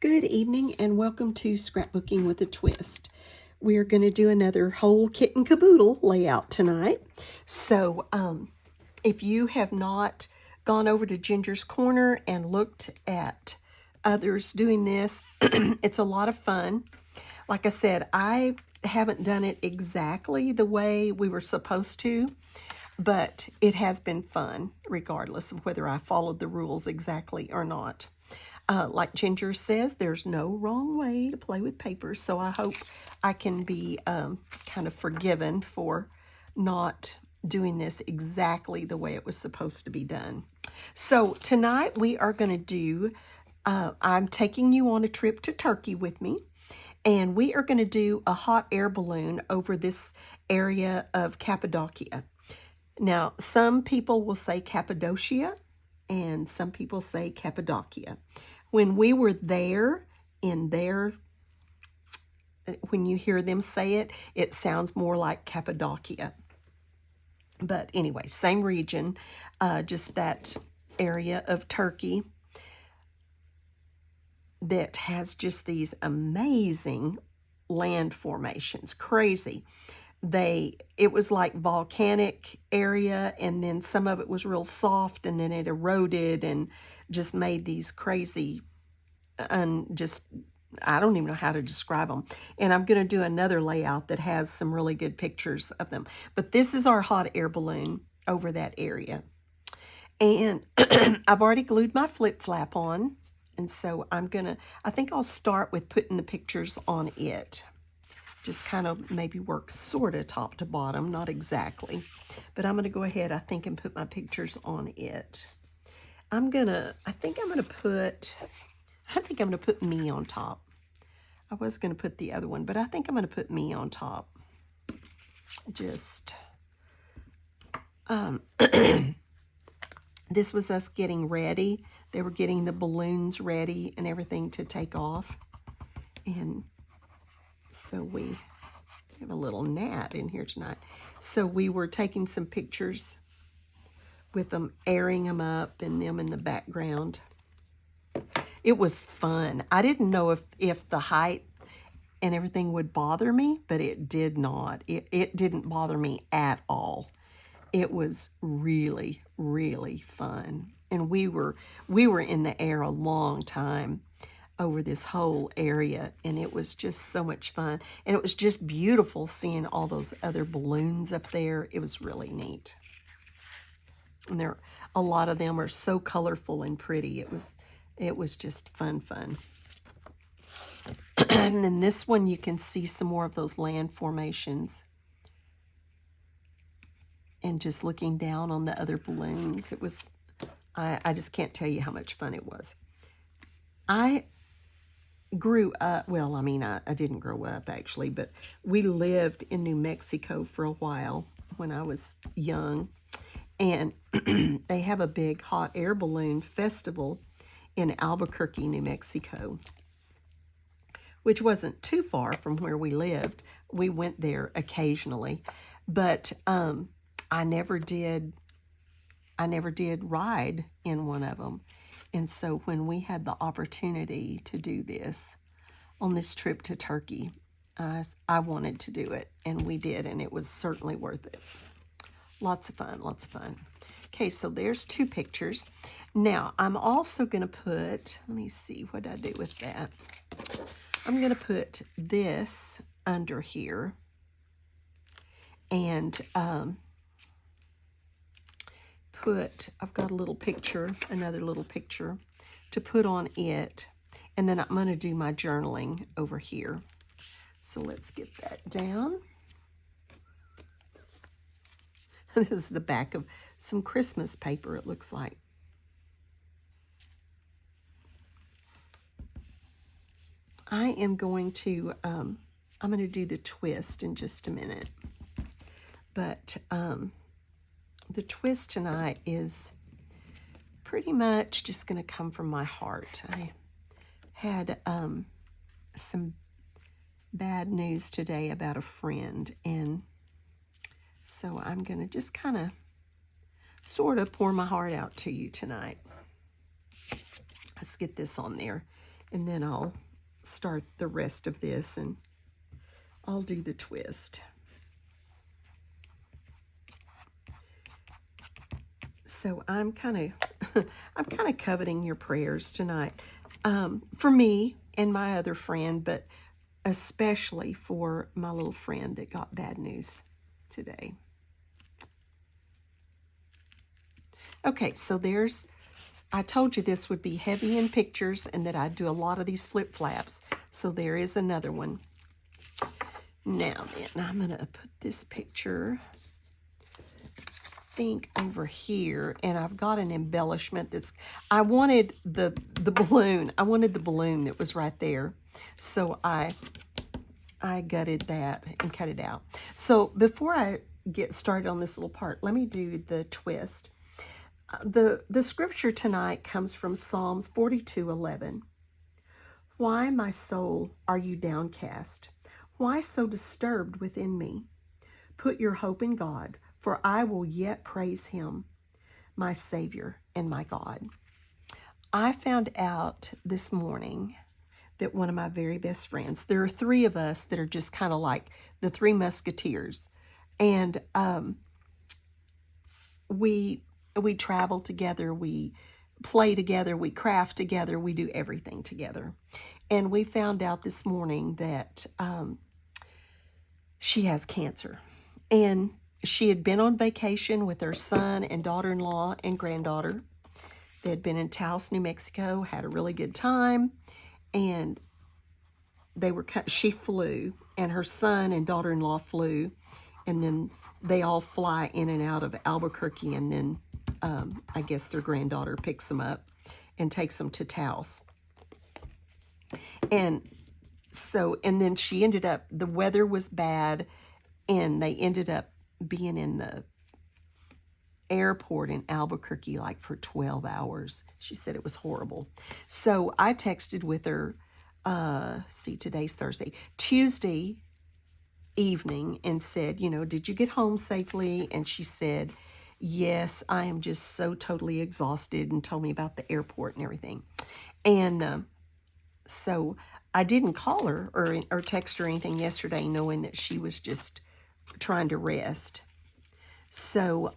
Good evening and welcome to Scrapbooking with a Twist. We're going to do another whole Kit and Caboodle layout tonight. So if you have not gone over to Ginger's Corner and looked at others doing this, it's a lot of fun. Like I said, I haven't done it exactly the way we were supposed to, but it has been fun regardless of whether I followed the rules exactly or not. Like Ginger says, there's no wrong way to play with paper, so I hope I can be kind of forgiven for not doing this exactly the way it was supposed to be done. So tonight we are going to do, I'm taking you on a trip to Turkey with me, and we are going to do a hot air balloon over this area of Cappadocia. Now, some people will say Cappadocia, and some people say Cappadocia. When we were there, when you hear them say it, it sounds more like Cappadocia. But anyway, same region, just that area of Turkey that has just these amazing land formations, crazy. It was like volcanic area, and then some of it was real soft, and then it eroded and just made these crazy, I don't even know how to describe them. And I'm going to do another layout that has some really good pictures of them. But this is our hot air balloon over that area. And I've already glued my flip flap on. And so I think I'll start with putting the pictures on it. Just kind of maybe work sort of top to bottom, not exactly. But I'm going to go ahead, I think, and put my pictures on it. I think I'm going to put me on top. I was going to put the other one, but I think I'm going to put me on top. Just, this was us getting ready. They were getting the balloons ready and everything to take off. And so we have a little gnat in here tonight. So we were taking some pictures with them, airing them up and them in the background. It was fun. I didn't know if the height and everything would bother me, but it did not. It didn't bother me at all. It was really, really fun. And we were in the air a long time over this whole area, and it was just so much fun. And it was just beautiful seeing all those other balloons up there. It was really neat. And a lot of them are so colorful and pretty. It was just fun. And then this one, you can see some more of those land formations. And just looking down on the other balloons, it was, I just can't tell you how much fun it was. I grew up, well, I mean, I didn't grow up actually, but we lived in New Mexico for a while when I was young. And they have a big hot air balloon festival in Albuquerque, New Mexico, which wasn't too far from where we lived. We went there occasionally, but I never did ride in one of them. And so when we had the opportunity to do this on this trip to Turkey, I wanted to do it, and we did, and it was certainly worth it. Lots of fun, lots of fun. Okay, so there's two pictures. Now, I'm also going to put, let me see, what did I do with that? I'm going to put this under here, and I've got a little picture, another little picture to put on it, and then I'm going to do my journaling over here. So let's get that down. This is the back of some Christmas paper, it looks like. I am going to, I'm going to do the twist in just a minute. But the twist tonight is pretty much just going to come from my heart. I had some bad news today about a friend, and so I'm going to just kind of sort of pour my heart out to you tonight. Let's get this on there. And then I'll start the rest of this and I'll do the twist. So I'm kind of coveting your prayers tonight, for me and my other friend, but especially for my little friend that got bad news today. Okay, so I told you this would be heavy in pictures and that I'd do a lot of these flip flaps. So there is another one. Now then, I'm going to put this picture, over here, and I've got an embellishment I wanted the balloon. I wanted the balloon that was right there. So I gutted that and cut it out. So before I get started on this little part, let me do the twist. The scripture tonight comes from Psalms 42:11. Why, my soul, are you downcast? Why so disturbed within me? Put your hope in God, for I will yet praise him, my Savior and my God. I found out this morning that one of my very best friends, there are three of us that are just kind of like the Three Musketeers. And we travel together, we play together, we craft together, we do everything together. And we found out this morning that she has cancer. And she had been on vacation with her son and daughter-in-law and granddaughter. They had been in Taos, New Mexico, had a really good time, and she flew, and her son and daughter-in-law flew, and then they all fly in and out of Albuquerque, and then I guess their granddaughter picks them up and takes them to Taos. And then she ended up, the weather was bad, and they ended up being in the airport in Albuquerque like for 12 hours. She said it was horrible. So I texted with her, today's Thursday, Tuesday evening, and said, did you get home safely? And she said, yes, I am just so totally exhausted, and told me about the airport and everything. And so I didn't call her or text her anything yesterday, knowing that she was just trying to rest. So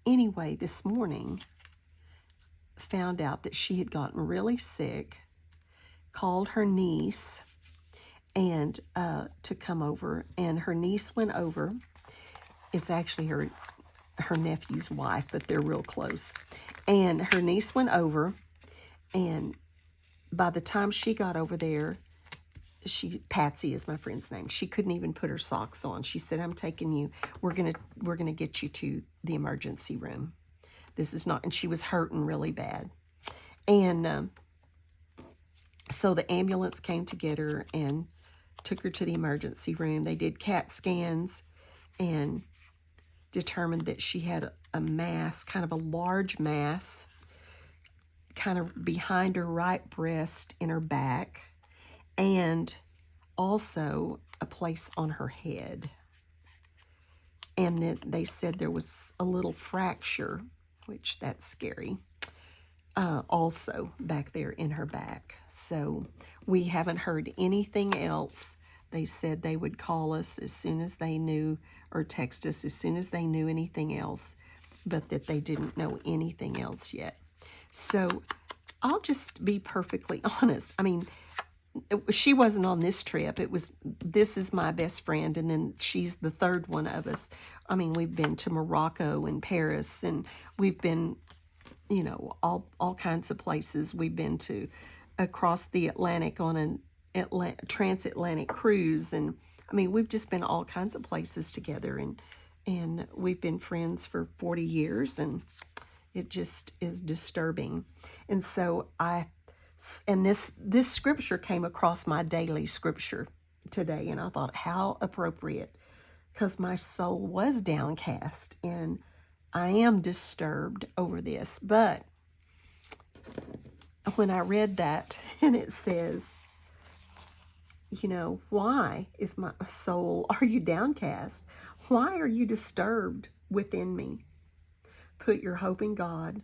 anyway, this morning, found out that she had gotten really sick, called her niece and to come over, and her niece went over. It's actually her nephew's wife, but they're real close. And her niece went over, and by the time she got over there, Patsy is my friend's name. She couldn't even put her socks on. She said, I'm taking you, we're gonna get you to the emergency room. This is not, and she was hurting really bad. And so the ambulance came to get her and took her to the emergency room. They did CAT scans and determined that she had a mass, kind of a large mass, kind of behind her right breast in her back, and also a place on her head. And then they said there was a little fracture, which that's scary, also back there in her back. So we haven't heard anything else. They said they would call us as soon as they knew, or text us as soon as they knew anything else, but that they didn't know anything else yet. So I'll just be perfectly honest. I mean, she wasn't on this trip. This is my best friend, and then she's the third one of us. I mean, we've been to Morocco and Paris, and we've been, all kinds of places. We've been to across the Atlantic on an transatlantic cruise, and I mean, we've just been all kinds of places together, and we've been friends for 40 years, and it just is disturbing. And so this scripture came across my daily scripture today, and I thought, how appropriate, because my soul was downcast, and I am disturbed over this. But when I read that, and it says, why is my soul, are you downcast? Why are you disturbed within me? Put your hope in God,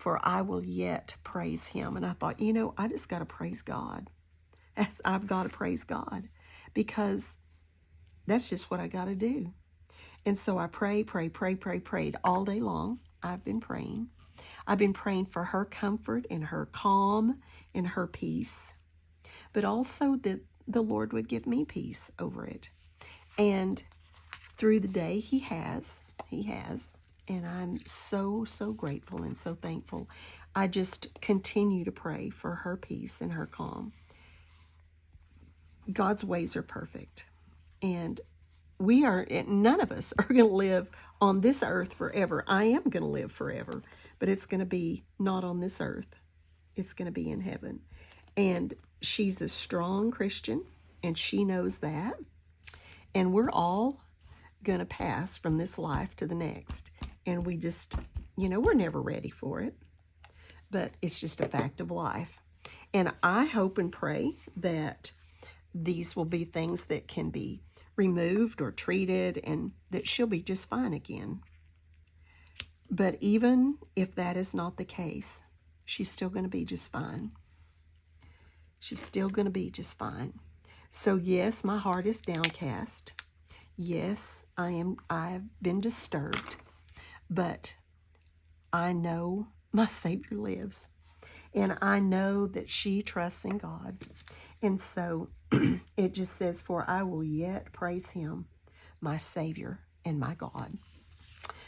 for I will yet praise him. And I thought, you know, I just got to praise God. I've got to praise God, because that's just what I got to do. And so I prayed all day long. I've been praying. I've been praying for her comfort and her calm and her peace, but also that the Lord would give me peace over it. And through the day, He has. And I'm so, so grateful and so thankful. I just continue to pray for her peace and her calm. God's ways are perfect. And none of us are going to live on this earth forever. I am going to live forever, but it's going to be not on this earth. It's going to be in heaven. And she's a strong Christian, and she knows that. And we're all going to pass from this life to the next. And we just, we're never ready for it. But it's just a fact of life. And I hope and pray that these will be things that can be removed or treated, and that she'll be just fine again. But even if that is not the case, she's still going to be just fine. She's still going to be just fine. So yes, my heart is downcast. Yes, I've been disturbed, but I know my Savior lives, and I know that she trusts in God. And so it just says, for I will yet praise him, my Savior and my God.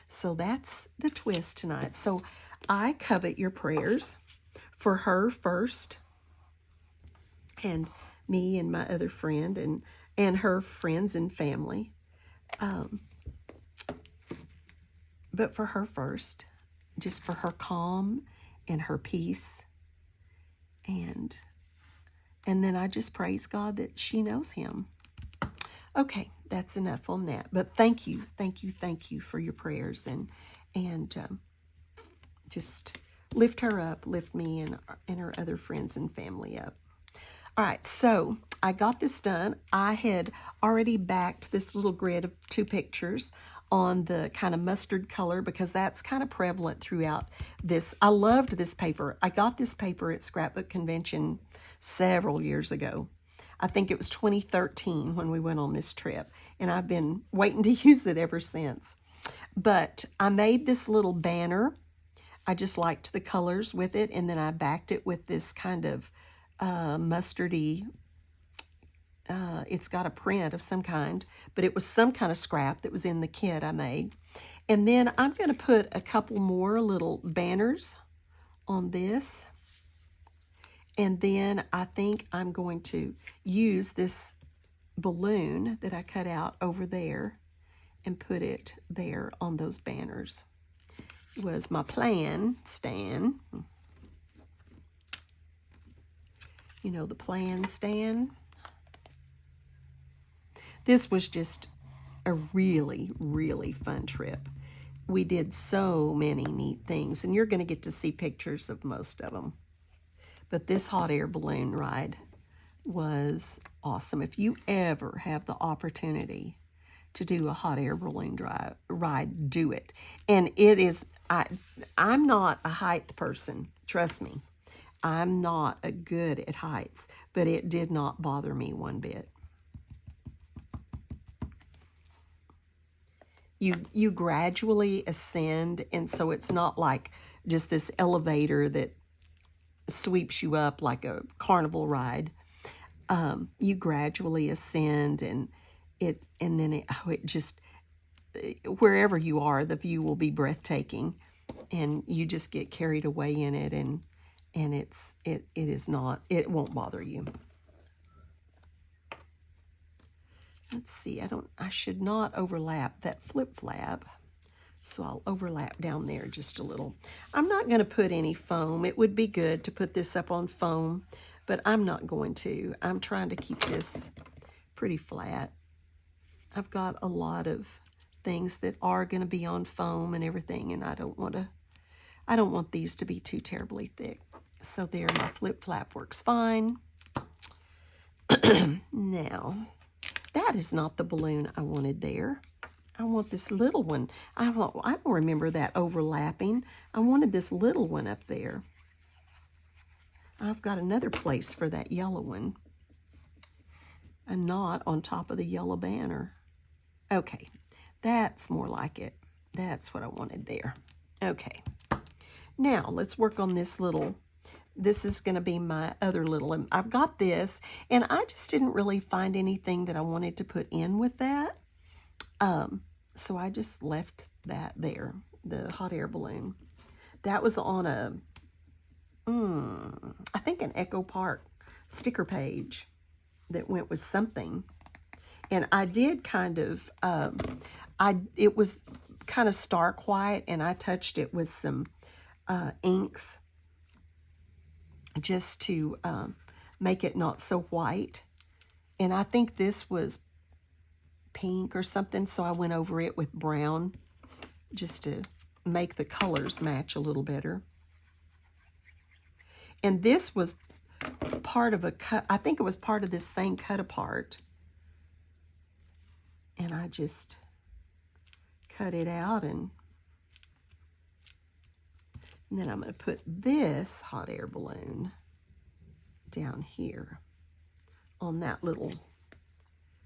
So that's the twist tonight. So I covet your prayers for her first, and me and my other friend, and her friends and family. But for her first, just for her calm and her peace. And then I just praise God that she knows him. Okay, that's enough on that. But thank you for your prayers, and just lift her up, lift me and her other friends and family up. All right, so I got this done. I had already backed this little grid of 2 pictures on the kind of mustard color, because that's kind of prevalent throughout this. I loved this paper. I got this paper at Scrapbook Convention several years ago. I think it was 2013 when we went on this trip, and I've been waiting to use it ever since. But I made this little banner. I just liked the colors with it, and then I backed it with this kind of mustardy, it's got a print of some kind, but it was some kind of scrap that was in the kit I made. And then I'm going to put a couple more little banners on this. And then I think I'm going to use this balloon that I cut out over there and put it there on those banners. Was my plan, Stan. You know the plan, Stan. This was just a really, really fun trip. We did so many neat things, and you're going to get to see pictures of most of them. But this hot air balloon ride was awesome. If you ever have the opportunity to do a hot air balloon ride, do it. And it is, I'm not a height person, trust me. I'm not good at heights, but it did not bother me one bit. You gradually ascend, and so it's not like just this elevator that sweeps you up like a carnival ride. You gradually ascend, and then it just, wherever you are, the view will be breathtaking, and you just get carried away in it, and it won't bother you. Let's see, I should not overlap that flip flap, so I'll overlap down there just a little. I'm not going to put any foam. It would be good to put this up on foam, but I'm not going to. I'm trying to keep this pretty flat. I've got a lot of things that are going to be on foam and everything, and I don't want these to be too terribly thick. So there, my flip flap works fine. Now, that is not the balloon I wanted there. I want this little one. I don't remember that overlapping. I wanted this little one up there. I've got another place for that yellow one. A knot on top of the yellow banner. Okay, that's more like it. That's what I wanted there. Okay, now let's work on this little. This is going to be my other little. I've got this, and I just didn't really find anything that I wanted to put in with that. So I just left that there, the hot air balloon. That was on a, I think an Echo Park sticker page that went with something. And I did kind of, it was kind of stark white, and I touched it with some inks just to make it not so white. And I think this was pink or something, so I went over it with brown just to make the colors match a little better. And this was part of a cut. I think it was part of this same cut apart. And I just cut it out, and then I'm going to put this hot air balloon down here on that little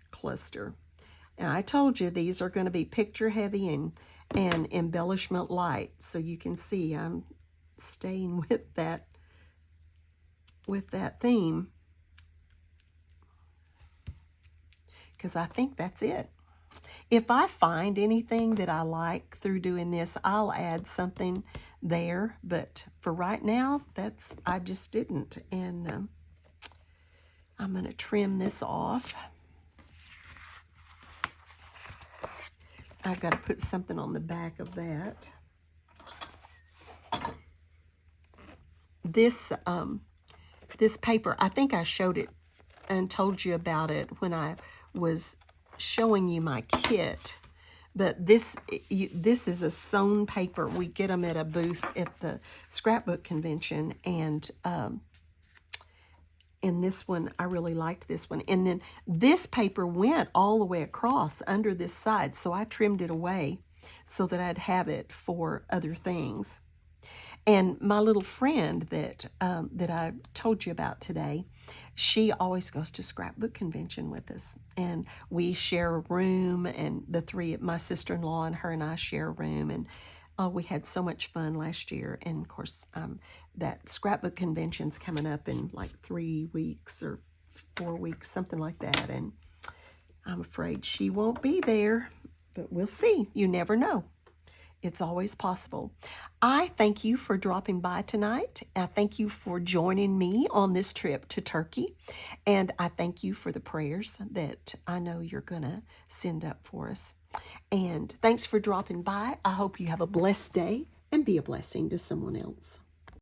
cluster. And I told you these are going to be picture heavy and embellishment light, so you can see I'm staying with that theme, because I think that's it. If I find anything that I like through doing this, I'll add something there, but for right now, I just didn't. And I'm going to trim this off. I've got to put something on the back of that. This paper, I think I showed it and told you about it when I was showing you my kit. But this is a sewn paper. We get them at a booth at the scrapbook convention, and this one, I really liked this one. And then this paper went all the way across under this side, so I trimmed it away so that I'd have it for other things. And my little friend that I told you about today, she always goes to scrapbook convention with us, and we share a room, and my sister-in-law and her and I share a room, and we had so much fun last year. And of course, that scrapbook convention's coming up in like 3 weeks or 4 weeks, something like that, and I'm afraid she won't be there, but we'll see. You never know. It's always possible. I thank you for dropping by tonight. I thank you for joining me on this trip to Turkey. And I thank you for the prayers that I know you're going to send up for us. And thanks for dropping by. I hope you have a blessed day and be a blessing to someone else.